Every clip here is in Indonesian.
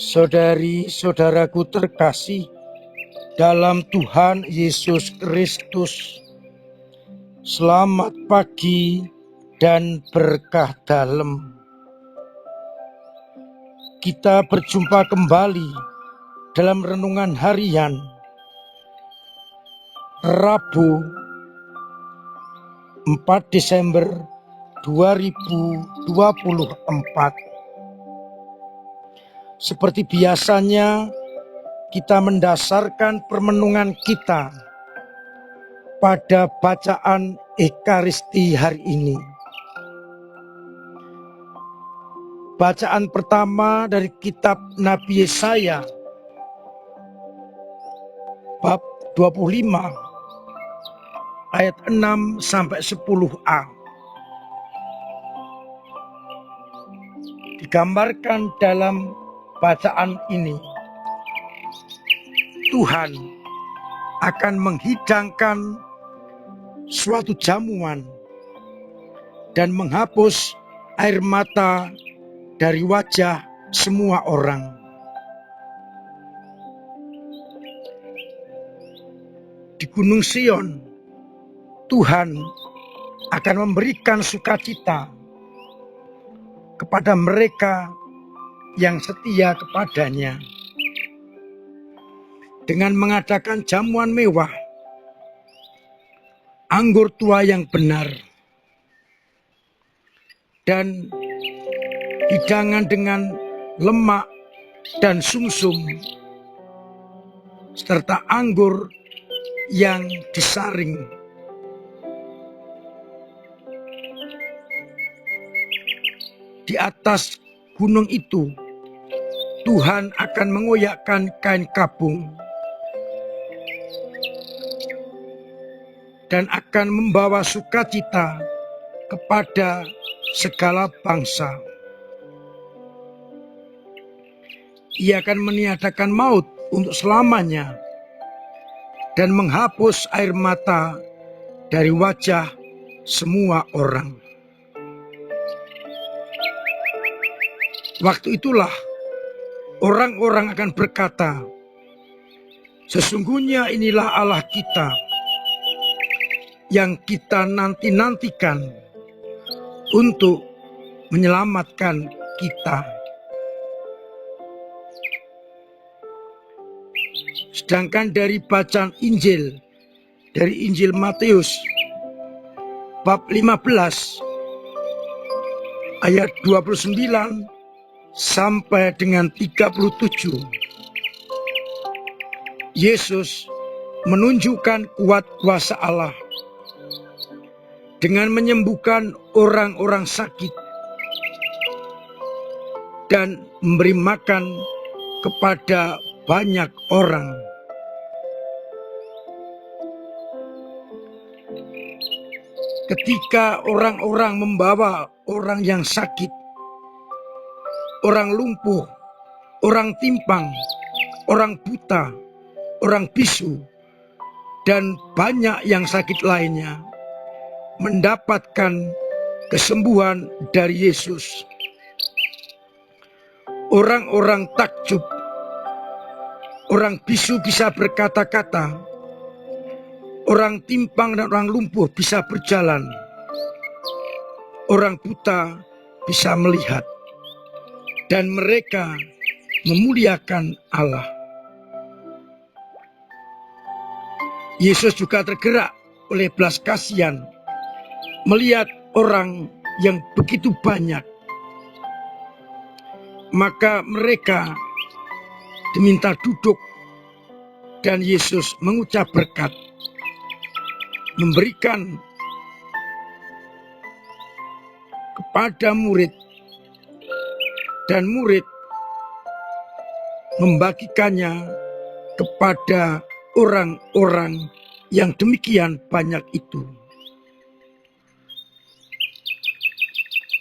Saudari-saudaraku terkasih dalam Tuhan Yesus Kristus, selamat pagi dan berkah dalam. Kita berjumpa kembali dalam renungan harian Rabu 4 Desember 2024. Seperti biasanya, kita mendasarkan permenungan kita pada bacaan Ekaristi hari ini. Bacaan pertama dari kitab Nabi Yesaya, bab 25, ayat 6-10a. Digambarkan dalam bacaan ini, Tuhan akan menghidangkan suatu jamuan dan menghapus air mata dari wajah semua orang. Di Gunung Sion, Tuhan akan memberikan sukacita kepada mereka yang setia kepadanya dengan mengadakan jamuan mewah, anggur tua yang benar, dan hidangan dengan lemak dan sumsum, serta anggur yang disaring. Di atas gunung itu, Tuhan akan mengoyakkan kain kabung dan akan membawa sukacita kepada segala bangsa. Ia akan meniadakan maut untuk selamanya dan menghapus air mata dari wajah semua orang. Waktu itulah orang-orang akan berkata, "Sesungguhnya inilah Allah kita yang kita nanti-nantikan untuk menyelamatkan kita." Sedangkan dari bacaan Injil, dari Injil Matius, bab 15, ayat 29 sampai dengan 37. Yesus menunjukkan kuat kuasa Allah dengan menyembuhkan orang-orang sakit dan memberi makan kepada banyak orang. Ketika orang-orang membawa orang yang sakit, orang lumpuh, orang timpang, orang buta, orang bisu, dan banyak yang sakit lainnya, mendapatkan kesembuhan dari Yesus, orang-orang takjub. Orang bisu bisa berkata-kata, orang timpang dan orang lumpuh bisa berjalan, orang buta bisa melihat, dan mereka memuliakan Allah. Yesus juga tergerak oleh belas kasihan melihat orang yang begitu banyak. Maka mereka diminta duduk dan Yesus mengucap berkat, memberikan kepada murid, dan murid membagikannya kepada orang-orang yang demikian banyak itu.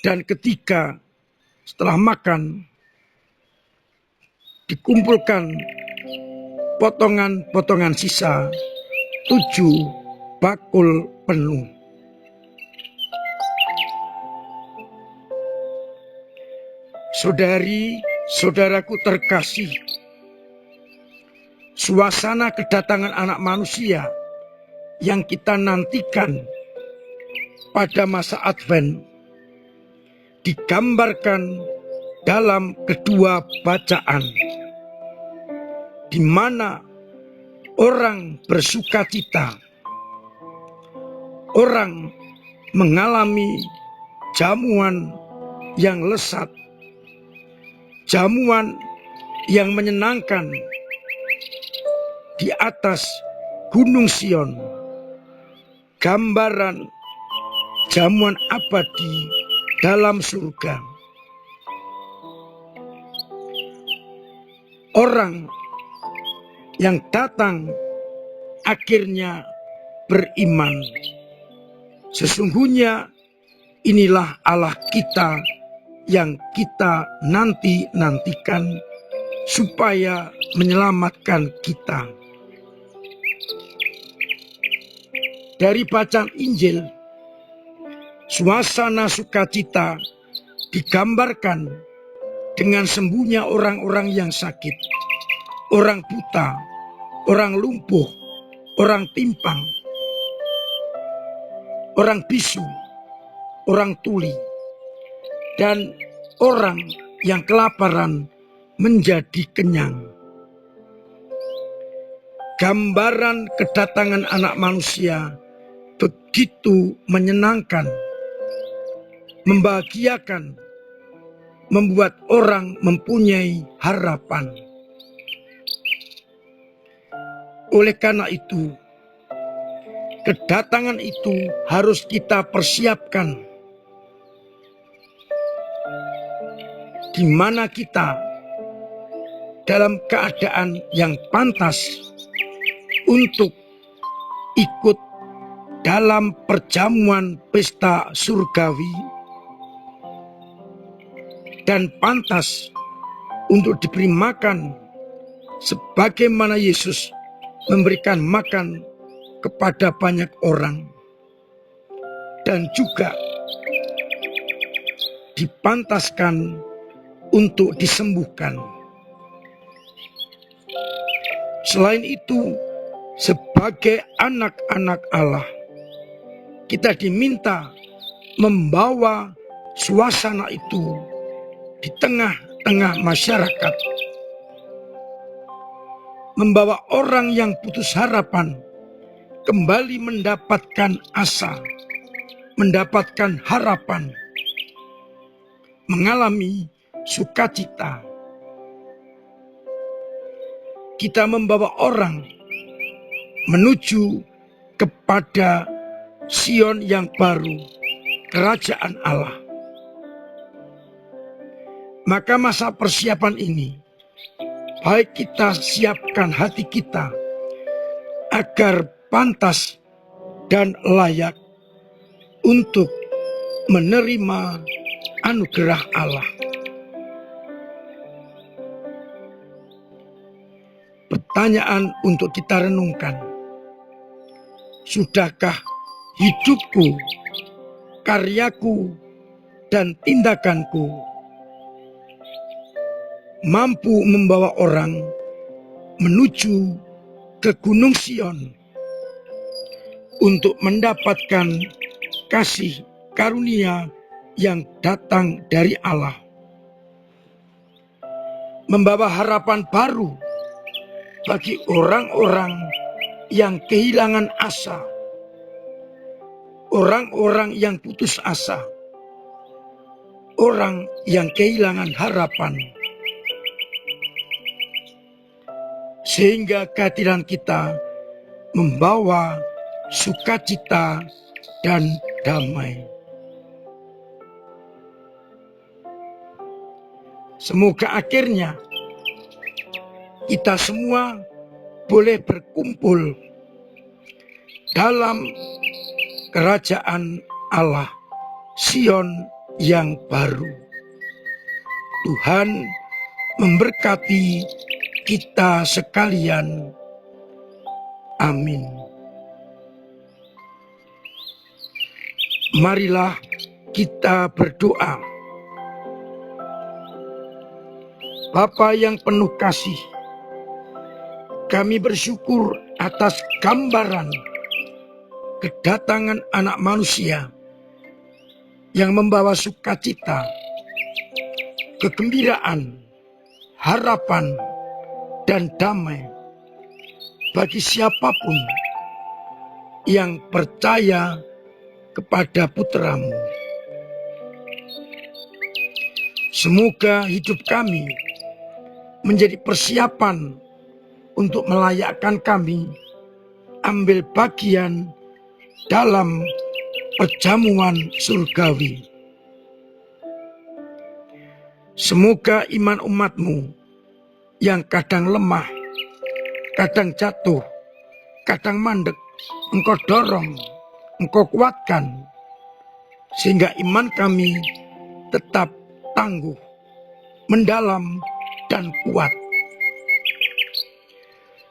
Dan ketika setelah makan, dikumpulkan potongan-potongan sisa 7 bakul penuh. Saudari, Saudaraku terkasih, suasana kedatangan Anak Manusia yang kita nantikan pada masa Advent digambarkan dalam kedua bacaan, di mana orang bersukacita, orang mengalami jamuan yang lezat, jamuan yang menyenangkan di atas Gunung Sion, gambaran jamuan abadi dalam surga. Orang yang datang akhirnya beriman. Sesungguhnya inilah Allah kita yang kita nantikan supaya menyelamatkan kita. Dari bacaan Injil, suasana sukacita digambarkan dengan sembuhnya orang-orang yang sakit, orang buta, orang lumpuh, orang timpang, orang bisu, orang tuli, dan orang yang kelaparan menjadi kenyang. Gambaran kedatangan Anak Manusia begitu menyenangkan, membahagiakan, membuat orang mempunyai harapan. Oleh karena itu, kedatangan itu harus kita persiapkan, di mana kita dalam keadaan yang pantas untuk ikut dalam perjamuan pesta surgawi dan pantas untuk diberi makan sebagaimana Yesus memberikan makan kepada banyak orang, dan juga dipantaskan untuk disembuhkan. Selain itu, sebagai anak-anak Allah, kita diminta membawa suasana itu di tengah-tengah masyarakat, membawa orang yang putus harapan kembali mendapatkan asa, mendapatkan harapan, mengalami sukacita. Kita membawa orang menuju kepada Sion yang baru, kerajaan Allah. Maka masa persiapan ini, baik kita siapkan hati kita agar pantas dan layak untuk menerima anugerah Allah. Pertanyaan untuk kita renungkan: sudahkah hidupku, karyaku, dan tindakanku mampu membawa orang menuju ke Gunung Sion untuk mendapatkan kasih karunia yang datang dari Allah, membawa harapan baru bagi orang-orang yang kehilangan asa, orang-orang yang putus asa, orang yang kehilangan harapan, sehingga kehadiran kita membawa sukacita dan damai. Semoga akhirnya kita semua boleh berkumpul dalam kerajaan Allah, Sion yang baru. Tuhan memberkati kita sekalian. Amin. Marilah kita berdoa. Bapa yang penuh kasih, kami bersyukur atas gambaran kedatangan anak manusia yang membawa sukacita, kegembiraan, harapan, dan damai bagi siapapun yang percaya kepada putra-Mu. Semoga hidup kami menjadi persiapan untuk melayakkan kami ambil bagian dalam perjamuan surgawi. Semoga iman umat-Mu yang kadang lemah, kadang jatuh, kadang mandek, Engkau dorong, Engkau kuatkan, sehingga iman kami tetap tangguh, mendalam, dan kuat.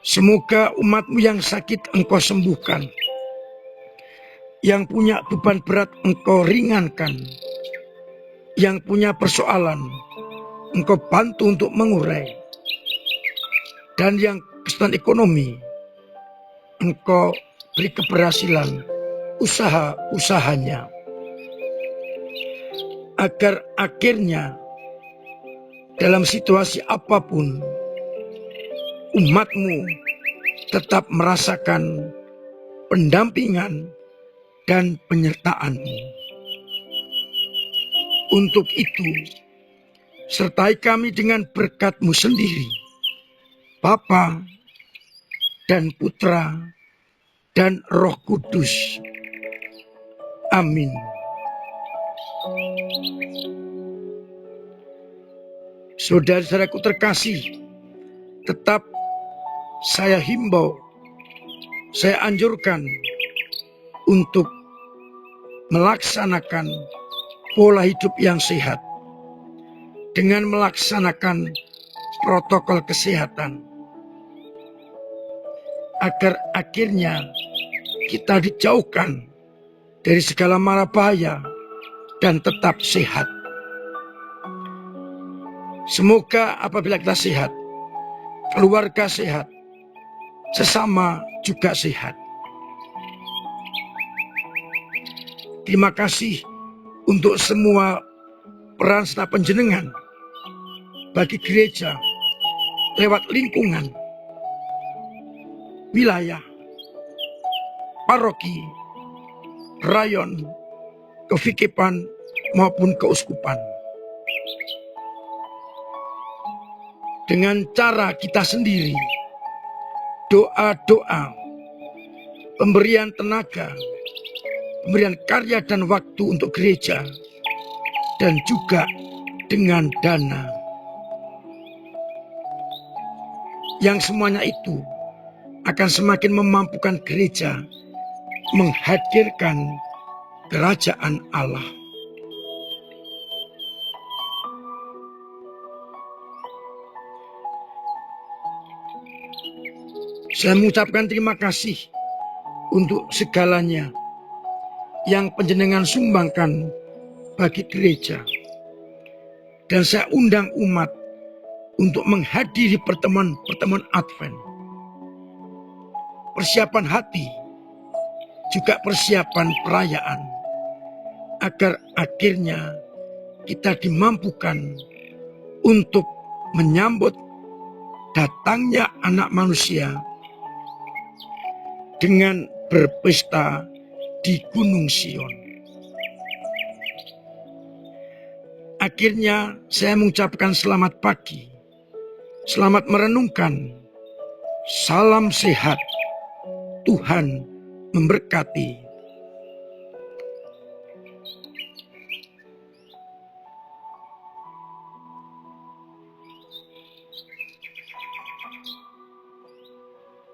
Semoga umat-Mu yang sakit Engkau sembuhkan, yang punya beban berat Engkau ringankan, yang punya persoalan Engkau bantu untuk mengurai, dan yang kesulitan ekonomi Engkau beri keberhasilan usaha-usahanya, agar akhirnya dalam situasi apapun umat-Mu tetap merasakan pendampingan dan penyertaan-Mu. Untuk itu, sertai kami dengan berkat-Mu sendiri, Bapa dan Putra dan Roh Kudus. Amin. Saudara-saudaraku terkasih, tetap saya himbau, saya anjurkan untuk melaksanakan pola hidup yang sehat dengan melaksanakan protokol kesehatan, agar akhirnya kita dijauhkan dari segala mara bahaya dan tetap sehat. Semoga apabila kita sehat, keluarga sehat, sesama juga sehat. Terima kasih untuk semua peran serta penjenengan bagi gereja lewat lingkungan, wilayah, paroki, rayon, kevikepan maupun keuskupan. Dengan cara kita sendiri, doa-doa, pemberian tenaga, pemberian karya dan waktu untuk gereja, dan juga dengan dana. Yang semuanya itu akan semakin memampukan gereja menghadirkan kerajaan Allah. Saya mengucapkan terima kasih untuk segalanya yang panjenengan sumbangkan bagi gereja. Dan saya undang umat untuk menghadiri pertemuan Advent. Persiapan hati, juga persiapan perayaan, agar akhirnya kita dimampukan untuk menyambut datangnya anak manusia dengan berpesta di Gunung Sion. Akhirnya saya mengucapkan selamat pagi, selamat merenungkan, salam sehat, Tuhan memberkati.